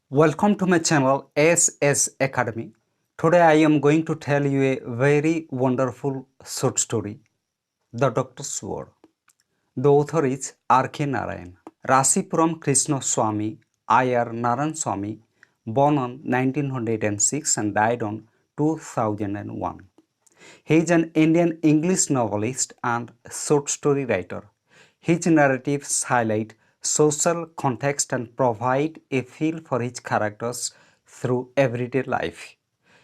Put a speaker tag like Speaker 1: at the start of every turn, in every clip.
Speaker 1: Welcome to my channel S.S. Academy. Today I am going to tell you a very wonderful short story, The Doctor's Word. The author is R.K. Narayan. Rasipuram Krishna Swami, I.R. Narayan Swami, born on 1906 and died on 2001. He is an Indian English novelist and short story writer. His narratives highlight social context and provide a feel for his characters through everyday life.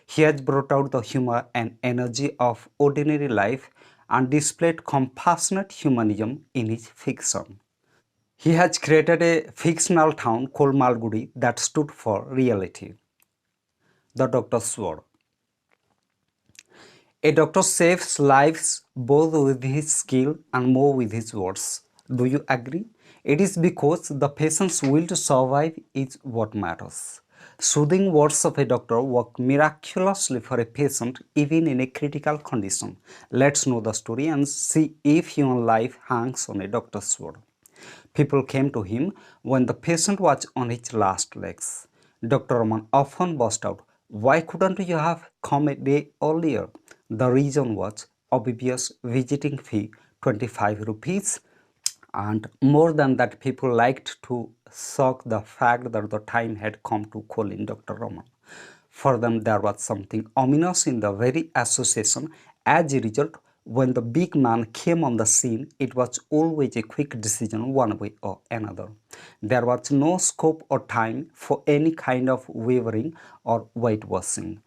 Speaker 1: He has brought out the humor and energy of ordinary life and displayed compassionate humanism in his fiction. He has created a fictional town called Malgudi that stood for reality. The Doctor's Word. A doctor saves lives both with his skill and more with his words. Do you agree? It is because the patient's will to survive is what matters. Soothing words of a doctor work miraculously for a patient even in a critical condition. Let's know the story and see if human life hangs on a doctor's word. People came to him when the patient was on his last legs. Dr. Raman often burst out, "Why couldn't you have come a day earlier?" The reason was obvious: visiting fee 25 rupees, and more than that, people liked to shock the fact that the time had come to call in Dr. Raman. For them, there was something ominous in the very association. As a result, when the big man came on the scene, it was always a quick decision one way or another. There was no scope or time for any kind of wavering or whitewashing.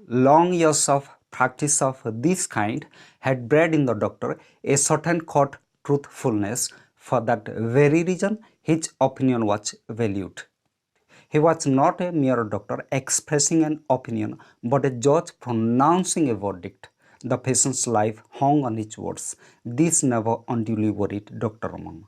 Speaker 1: Long years of practice of this kind had bred in the doctor a certain court truthfulness. For that very reason, his opinion was valued. He was not a mere doctor expressing an opinion, but a judge pronouncing a verdict. The patient's life hung on his words. This never unduly worried Dr. Raman.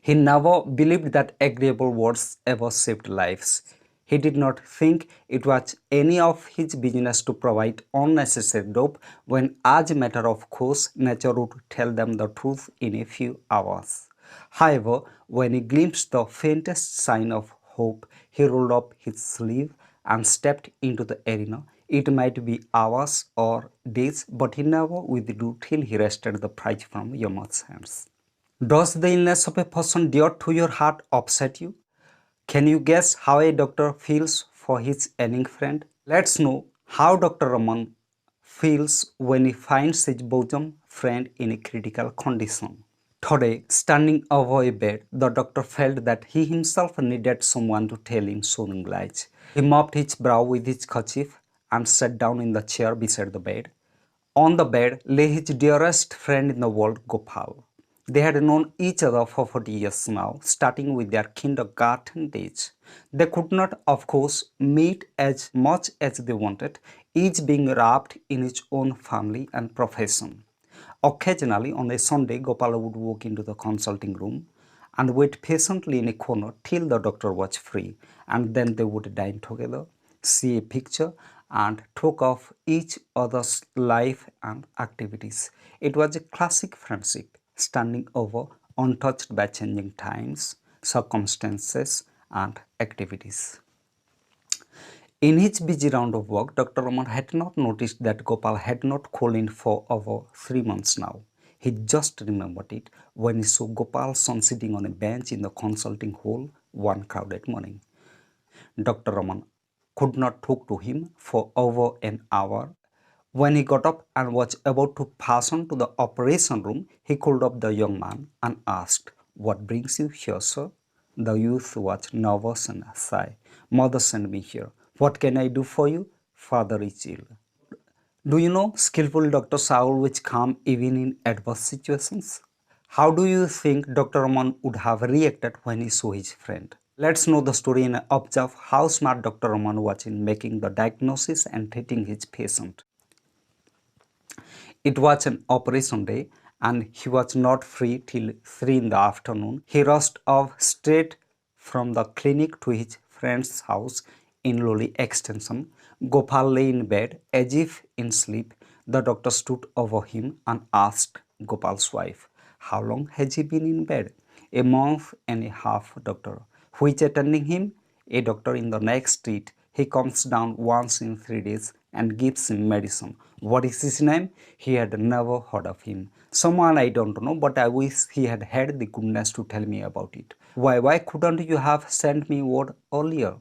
Speaker 1: He never believed that agreeable words ever saved lives. He did not think it was any of his business to provide unnecessary dope when, as a matter of course, nature would tell them the truth in a few hours. However, when he glimpsed the faintest sign of hope, he rolled up his sleeve and stepped into the arena. It might be hours or days, but he never withdrew till he wrested the prize from Yama's hands. Does the illness of a person dear to your heart upset you? Can you guess how a doctor feels for his ailing friend? Let's know how Dr. Raman feels when he finds his bosom friend in a critical condition. Today, standing over a bed, the doctor felt that he himself needed someone to tell him soothing lies. He mopped his brow with his kerchief and sat down in the chair beside the bed. On the bed lay his dearest friend in the world, Gopal. They had known each other for 40 years now, starting with their kindergarten days. They could not, of course, meet as much as they wanted, each being wrapped in his own family and profession. Occasionally, on a Sunday, Gopal would walk into the consulting room and wait patiently in a corner till the doctor was free, and then they would dine together, see a picture, and talk of each other's life and activities. It was a classic friendship, standing over, untouched by changing times, circumstances, and activities. In his busy round of work, Dr. Raman had not noticed that Gopal had not called in for over 3 months now. He just remembered it when he saw Gopal's son sitting on a bench in the consulting hall one crowded morning. Dr. Raman could not talk to him for over an hour. When he got up and was about to pass on to the operation room, he called up the young man and asked, "What brings you here, sir?" The youth was nervous and shy. "Mother sent me here. What can I do for you? Father is ill." Do you know, skillful doctors are always calm even in adverse situations? How do you think Dr. Raman would have reacted when he saw his friend? Let's know the story and observe how smart Dr. Raman was in making the diagnosis and treating his patient. It was an operation day and he was not free till 3 in the afternoon. He rushed off straight from the clinic to his friend's house in Loli Extension. Gopal lay in bed as if in sleep. The doctor stood over him and asked Gopal's wife, "How long has he been in bed?" "A month and a half, doctor." "Who is attending him?" A doctor in the next street. He comes down once in 3 days and gives him medicine. What is his name? He had never heard of him. Someone I don't know, but I wish he had had the goodness to tell me about it. Why couldn't you have sent me word earlier?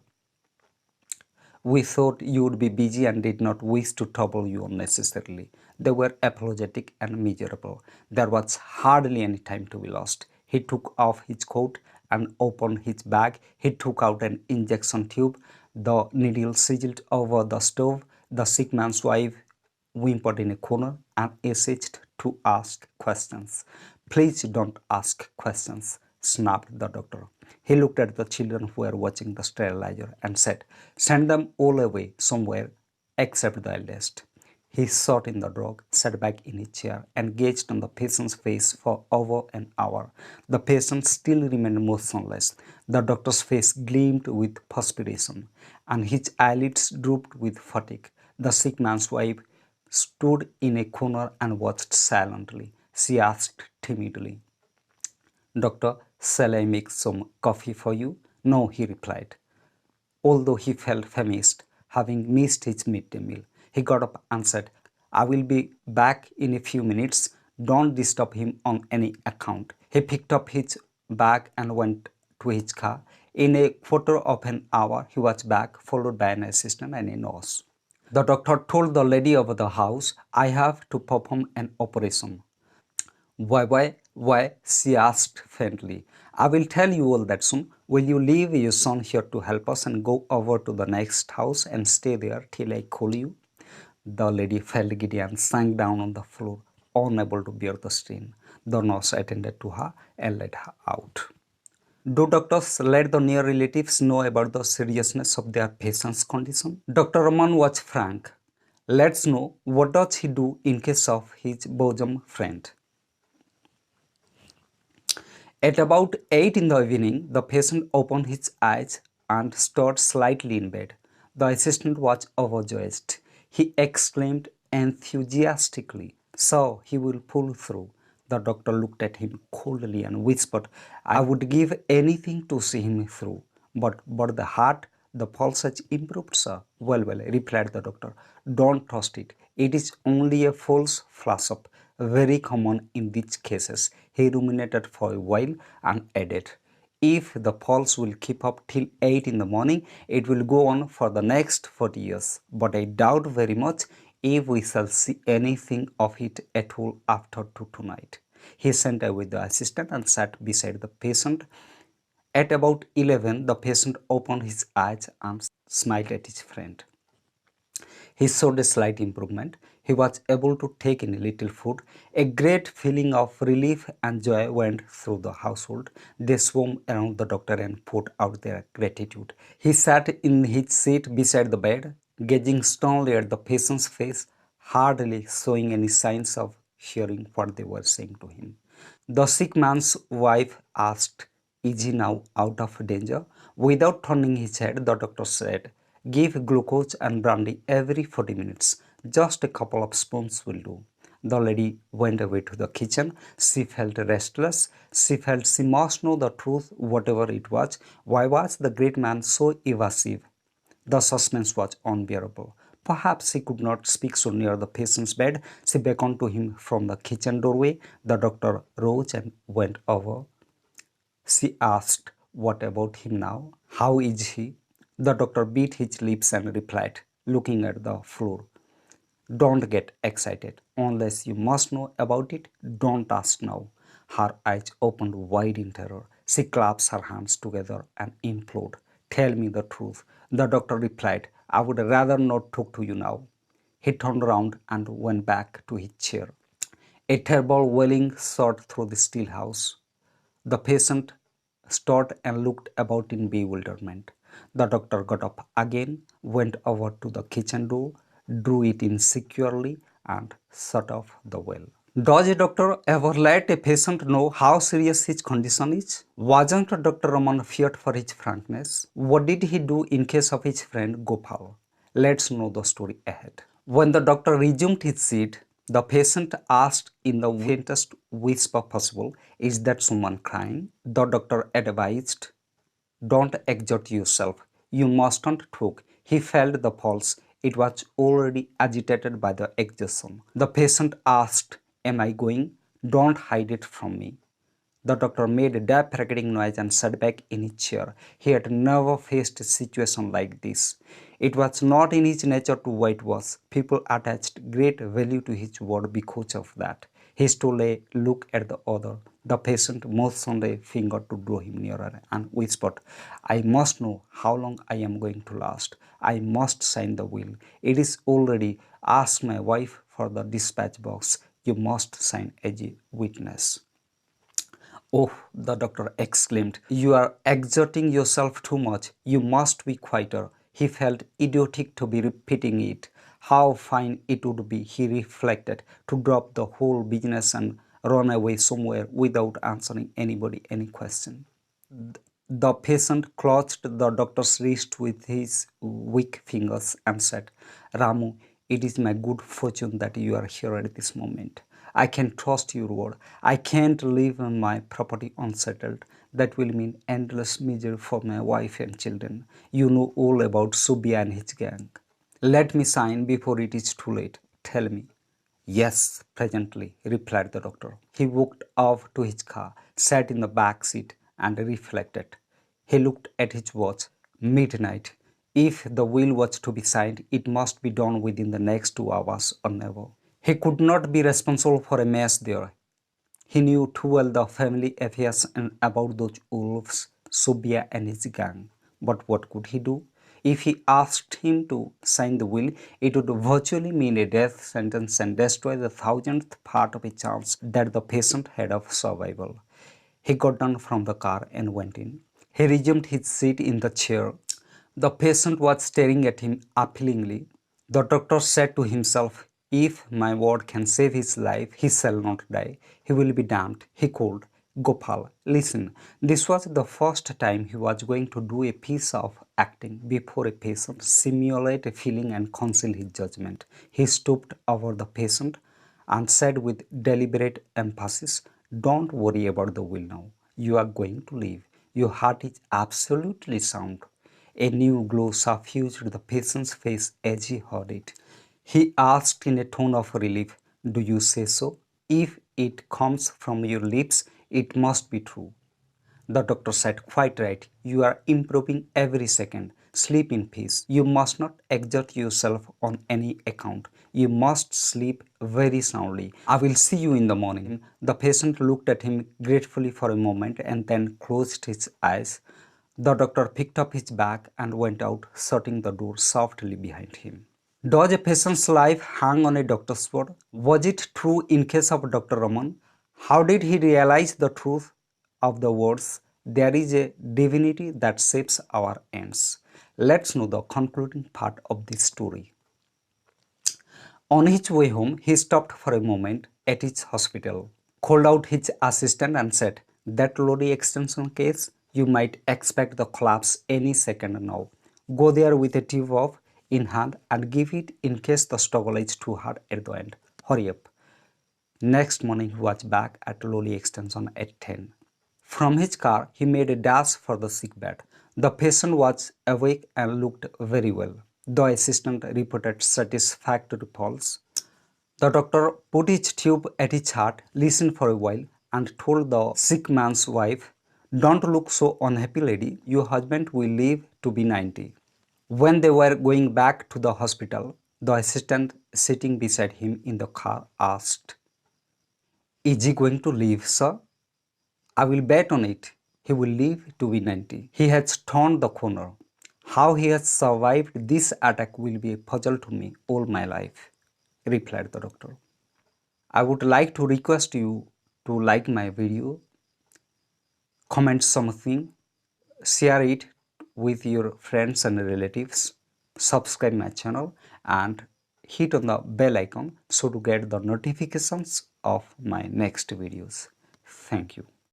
Speaker 1: We thought you would be busy and did not wish to trouble you unnecessarily. They were apologetic and miserable. There was hardly any time to be lost. He took off his coat and opened his bag. He took out an injection tube. The needle sizzled over the stove. The sick man's wife whimpered in a corner and essayed to ask questions. Please don't ask questions, snapped the doctor. He looked at the children who were watching the sterilizer and said, send them all away somewhere except the eldest. He sat in the dog, sat back in his chair, and gazed on the patient's face for over an hour. The patient still remained motionless. The doctor's face gleamed with perspiration, and his eyelids drooped with fatigue. The sick man's wife stood in a corner and watched silently. She asked timidly, Doctor, shall I make some coffee for you? No, he replied. Although he felt famished, having missed his midday meal, he got up and said, I will be back in a few minutes. Don't disturb him on any account. He picked up his bag and went to his car. In a quarter of an hour, he was back, followed by an assistant and a nurse. The doctor told the lady of the house, I have to perform an operation. Why? She asked faintly. I will tell you all that soon. Will you leave your son here to help us and go over to the next house and stay there till I call you? The lady felt giddy and sank down on the floor, unable to bear the strain. The nurse attended to her and led her out. Do doctors let the near relatives know about the seriousness of their patient's condition? Dr. Raman was frank. Let's know what does he do in case of his bosom friend. At about 8 in the evening, the patient opened his eyes and stirred slightly in bed. The assistant was overjoyed. He exclaimed enthusiastically, so he will pull through. The doctor looked at him coldly and whispered, I would give anything to see him through. But the heart, the pulse has improved, sir. Well, replied the doctor. Don't trust it. It is only a false flash-up, very common in these cases. He ruminated for a while and added, if the pulse will keep up till 8 in the morning, it will go on for the next 40 years. But I doubt very much if we shall see anything of it at all after 2 tonight. He sent away the assistant and sat beside the patient. At about 11, the patient opened his eyes and smiled at his friend. He showed a slight improvement. He was able to take in a little food. A great feeling of relief and joy went through the household. They swarmed around the doctor and poured out their gratitude. He sat in his seat beside the bed, gazing sternly at the patient's face, hardly showing any signs of hearing what they were saying to him. The sick man's wife asked, is he now out of danger? Without turning his head, the doctor said, give glucose and brandy every 40 minutes. Just a couple of spoons will do. The lady went away to the kitchen. She felt restless. She felt she must know the truth, whatever it was. Why was the great man so evasive? The suspense was unbearable. Perhaps he could not speak so near the patient's bed. She beckoned to him from the kitchen doorway. The doctor rose and went over. She asked, what about him now? How is he? The doctor bit his lips and replied, looking at the floor, don't get excited. Unless you must know about it, don't ask now. Her eyes opened wide in terror. She clasped her hands together and implored, tell me the truth. The doctor replied, I would rather not talk to you now. He turned around and went back to his chair. A terrible wailing soared through the still house. The patient stood and looked about in bewilderment. The doctor got up again, went over to the kitchen door, drew it in securely, and shut off the well. Does a doctor ever let a patient know how serious his condition is? Wasn't Dr. Raman feared for his frankness? What did he do in case of his friend Gopal? Let's know the story ahead. When the doctor resumed his seat, the patient asked in the faintest whisper possible, is that someone crying? The doctor advised, don't exert yourself. You mustn't talk. He felt the pulse. It was already agitated by the exhaustion. The patient asked, "Am I going? Don't hide it from me." The doctor made a deprecating noise and sat back in his chair. He had never faced a situation like this. It was not in his nature to whitewash. People attached great value to his word because of that. He stole a look at the other. The patient motioned a finger to draw him nearer and whispered, "I must know how long I am going to last. I must sign the will. It is already. Ask my wife for the dispatch box. You must sign as a witness." "Oh," the doctor exclaimed, "you are exerting yourself too much. You must be quieter." He felt idiotic to be repeating it. How fine it would be, he reflected, to drop the whole business and run away somewhere without answering anybody any question. The patient clutched the doctor's wrist with his weak fingers and said, "Ramu, it is my good fortune that you are here at this moment. I can trust your word. I can't leave my property unsettled. That will mean endless misery for my wife and children. You know all about Subia and his gang. Let me sign before it is too late. Tell me." "Yes, presently," replied the doctor. He walked off to his car, sat in the back seat, and reflected. He looked at his watch. Midnight. If the will was to be signed, it must be done within the next 2 hours or never. He could not be responsible for a mess there. He knew too well the family affairs and about those wolves, Subia and his gang. But what could he do? If he asked him to sign the will, it would virtually mean a death sentence and destroy the thousandth part of a chance that the patient had of survival. He got down from the car and went in. He resumed his seat in the chair. The patient was staring at him appealingly. The doctor said to himself, "If my word can save his life, he shall not die. He will be damned." He called, "Gopal, listen." This was the first time he was going to do a piece of acting before a patient, simulate a feeling and conceal his judgment. He stooped over the patient and said with deliberate emphasis, "Don't worry about the will now. You are going to live. Your heart is absolutely sound." A new glow suffused the patient's face as he heard it. He asked in a tone of relief, "Do you say so? If it comes from your lips, it must be true." The doctor said, "Quite right. You are improving every second. Sleep in peace. You must not exert yourself on any account. You must sleep very soundly. I will see you in the morning." The patient looked at him gratefully for a moment and then closed his eyes. The doctor picked up his bag and went out, shutting the door softly behind him. Does a patient's life hang on a doctor's word? Was it true in case of Dr. Raman? How did he realize the truth of the words, "There is a divinity that shapes our ends"? Let's know the concluding part of this story. On his way home, he stopped for a moment at his hospital, called out his assistant and said, "That Lodi extension case, you might expect the collapse any second now. Go there with a tube of in hand and give it in case the struggle is too hard at the end. Hurry up." Next morning, he was back at Loli Extension at 10. From his car, he made a dash for the sickbed. The patient was awake and looked very well. The assistant reported satisfactory pulse. The doctor put his tube at his heart, listened for a while, and told the sick man's wife, "Don't look so unhappy, lady. Your husband will live to be 90. When they were going back to the hospital, the assistant sitting beside him in the car asked, "Is he going to live, sir?" "I will bet on it. He will live to be 90. He has turned the corner. How he has survived this attack will be a puzzle to me all my life," replied the doctor. I would like to request you to like my video, comment something, share it with your friends and relatives, subscribe my channel and hit on the bell icon so to get the notifications of my next videos. Thank you.